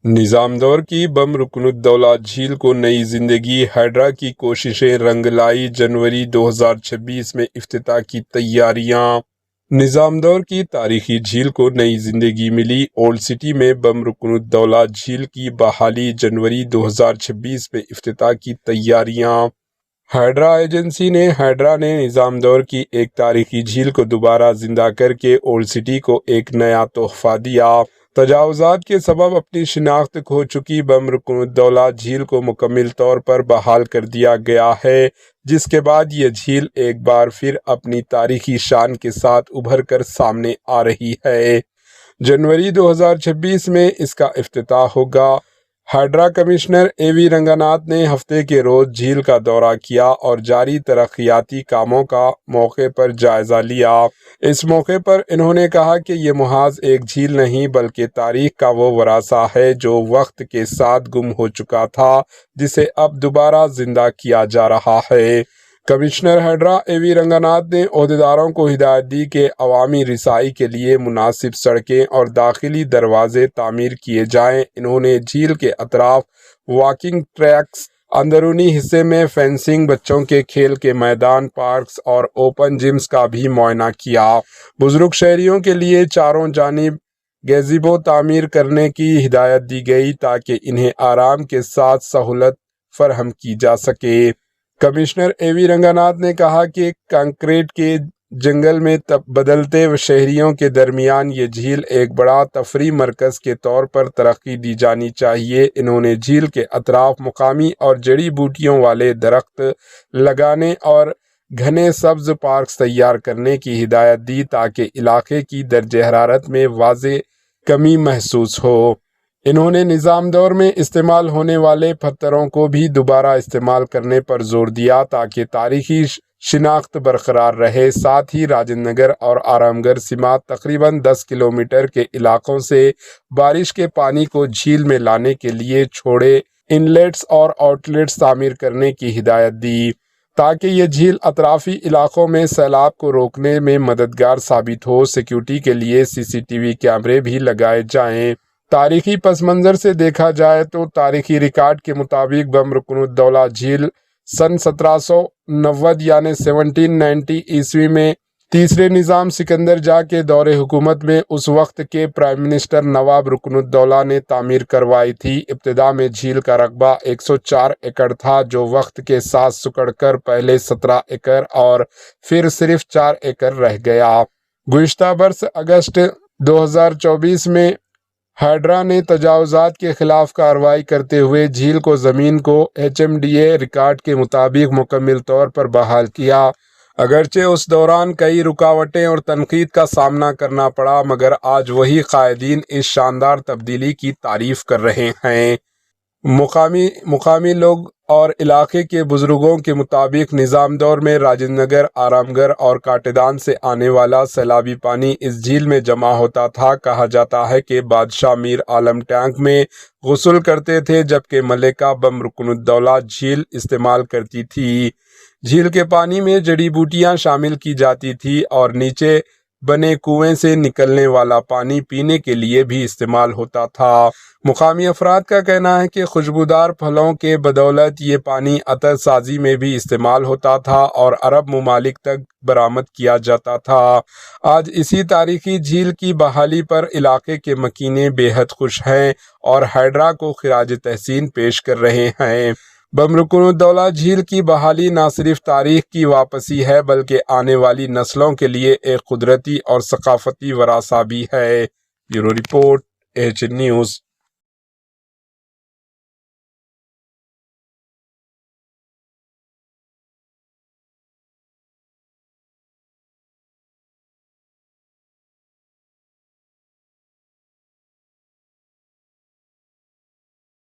نظام دور کی بم رکن الدولہ جھیل کو نئی زندگی، ہائیڈرا کی کوششیں رنگ لائی، جنوری 2026 میں افتتاح کی تیاریاں۔ نظام دور کی تاریخی جھیل کو نئی زندگی ملی، اولڈ سٹی میں بم رکن الدولہ جھیل کی بحالی، جنوری 2026 میں افتتاح کی تیاریاں۔ ہائیڈرا نے نظام دور کی ایک تاریخی جھیل کو دوبارہ زندہ کر کے اولڈ سٹی کو ایک نیا تحفہ دیا۔ تجاوزات کے سبب اپنی شناخت کھو چکی بم رکن الدولہ جھیل کو مکمل طور پر بحال کر دیا گیا ہے، جس کے بعد یہ جھیل ایک بار پھر اپنی تاریخی شان کے ساتھ ابھر کر سامنے آ رہی ہے۔ جنوری 2026 میں اس کا افتتاح ہوگا۔ ہائیڈرا کمشنر اے وی رنگناتھ نے ہفتے کے روز جھیل کا دورہ کیا اور جاری ترقیاتی کاموں کا موقع پر جائزہ لیا۔ اس موقع پر انہوں نے کہا کہ یہ محض ایک جھیل نہیں بلکہ تاریخ کا وہ ورثہ ہے جو وقت کے ساتھ گم ہو چکا تھا، جسے اب دوبارہ زندہ کیا جا رہا ہے۔ کمشنر ہائیڈرا اے وی رنگناتھ نے عہدیداروں کو ہدایت دی کہ عوامی رسائی کے لیے مناسب سڑکیں اور داخلی دروازے تعمیر کیے جائیں۔ انہوں نے جھیل کے اطراف واکنگ ٹریکس، اندرونی حصے میں فینسنگ، بچوں کے کھیل کے میدان، پارکس اور اوپن جمز کا بھی معائنہ کیا۔ بزرگ شہریوں کے لیے چاروں جانب گیزیبو تعمیر کرنے کی ہدایت دی گئی تاکہ انہیں آرام کے ساتھ سہولت فراہم کی جا سکے۔ کمشنر اے وی رنگناتھ نے کہا کہ کنکریٹ کے جنگل میں بدلتے شہریوں کے درمیان یہ جھیل ایک بڑا تفریحی مرکز کے طور پر ترقی دی جانی چاہیے۔ انہوں نے جھیل کے اطراف مقامی اور جڑی بوٹیوں والے درخت لگانے اور گھنے سبز پارکس تیار کرنے کی ہدایت دی تاکہ علاقے کی درجہ حرارت میں واضح کمی محسوس ہو۔ انہوں نے نظام دور میں استعمال ہونے والے پتھروں کو بھی دوبارہ استعمال کرنے پر زور دیا تاکہ تاریخی شناخت برقرار رہے۔ ساتھ ہی راجندر نگر اور آرام گڑھ سمات تقریباً 10 کلومیٹر کے علاقوں سے بارش کے پانی کو جھیل میں لانے کے لیے چھوڑے انلیٹس اور آؤٹ لیٹس تعمیر کرنے کی ہدایت دی تاکہ یہ جھیل اطرافی علاقوں میں سیلاب کو روکنے میں مددگار ثابت ہو۔ سیکیورٹی کے لیے CCTV کیمرے بھی لگائے جائیں۔ تاریخی پس منظر سے دیکھا جائے تو تاریخی ریکارڈ کے مطابق بم رکن الدولہ جھیل سن 1790 یعنی 1790 عیسوی میں تیسرے نظام سکندر جاہ کے دور حکومت میں اس وقت کے پرائم منسٹر نواب رکن الدولہ نے تعمیر کروائی تھی۔ ابتدا میں جھیل کا رقبہ 104 ایکڑ تھا جو وقت کے ساتھ سکڑ کر پہلے 17 ایکڑ اور پھر صرف 4 ایکڑ رہ گیا۔ گزشتہ برس اگست 2024 میں ہائیڈرا نے تجاوزات کے خلاف کارروائی کرتے ہوئے جھیل کو زمین کو HMDA ریکارڈ کے مطابق مکمل طور پر بحال کیا۔ اگرچہ اس دوران کئی رکاوٹیں اور تنقید کا سامنا کرنا پڑا، مگر آج وہی قائدین اس شاندار تبدیلی کی تعریف کر رہے ہیں۔ مقامی لوگ اور علاقے کے بزرگوں کے مطابق نظام دور میں راجندر نگر، آرام گڑھ اور کاٹیدان سے آنے والا سیلابی پانی اس جھیل میں جمع ہوتا تھا۔ کہا جاتا ہے کہ بادشاہ میر عالم ٹینک میں غسل کرتے تھے جبکہ ملکہ بم رکن الدولہ جھیل استعمال کرتی تھی۔ جھیل کے پانی میں جڑی بوٹیاں شامل کی جاتی تھی اور نیچے بنے کنویں سے نکلنے والا پانی پینے کے لیے بھی استعمال ہوتا تھا۔ مقامی افراد کا کہنا ہے کہ خوشبودار پھلوں کے بدولت یہ پانی عطر سازی میں بھی استعمال ہوتا تھا اور عرب ممالک تک برآمد کیا جاتا تھا۔ آج اسی تاریخی جھیل کی بحالی پر علاقے کے مکینے بے حد خوش ہیں اور ہائیڈرا کو خراج تحسین پیش کر رہے ہیں۔ بم رکن الدولہ جھیل کی بحالی نہ صرف تاریخ کی واپسی ہے بلکہ آنے والی نسلوں کے لیے ایک قدرتی اور ثقافتی ورثہ بھی ہے۔ Bureau report, AHN news.